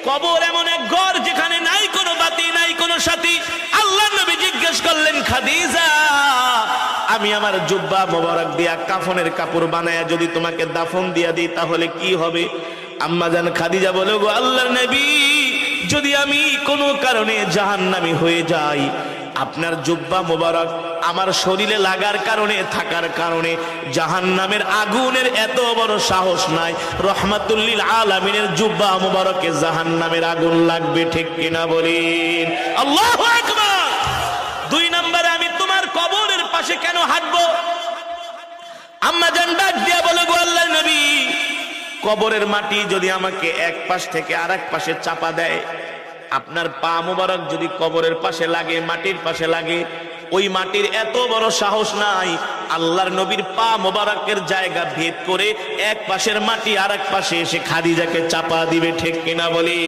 কবর এমন এক ঘর যেখানে নাই কোনো বাতি, নাই কোনো সাথী। আল্লাহর নবী জিজ্ঞেস করলেন, খাদিজা, আমি আমার জুব্বা মোবারক দিয়া কাফনের কাপড় বানায়া যদি তোমাকে দাফন দিয়া দিই তাহলে কি হবে? আম্মা জান খাদিজা বলে, গো আল্লাহর নবী, যদি আমি কোনো কারণে জাহান্নামী হয়ে যাই, আপনার জুব্বা মোবারক আমার শরীরে লাগার কারণে, থাকার কারণে জাহান্নামের আগুনের এত বড় সাহস নাই। রহমাতুল লিল আলামিনের জুব্বা মোবারকে জাহান্নামের আগুন লাগবে, ঠিক কিনা বলেন? আল্লাহু আকবার। 2 নম্বরে, আমি তোমার কবরের পাশে কেন হাঁটবো? আম্মা জান ডাক দিয়া বলে, গো আল্লাহর নবী, কবরের মাটি যদি আমাকে এক পাশ থেকে আরেক পাশে চাপা দেয়, আপনার পা মোবারক যদি কবরের পাশে লাগে, মাটির পাশে লাগে, ওই মাটির এত বড় সাহস নাই আল্লাহর নবীর পা মোবারকের জায়গা ভেদ করে এক পাশের মাটি আরেক পাশে এসে খাদিজাকে চাপা দিবে, ঠিক কিনা বলি?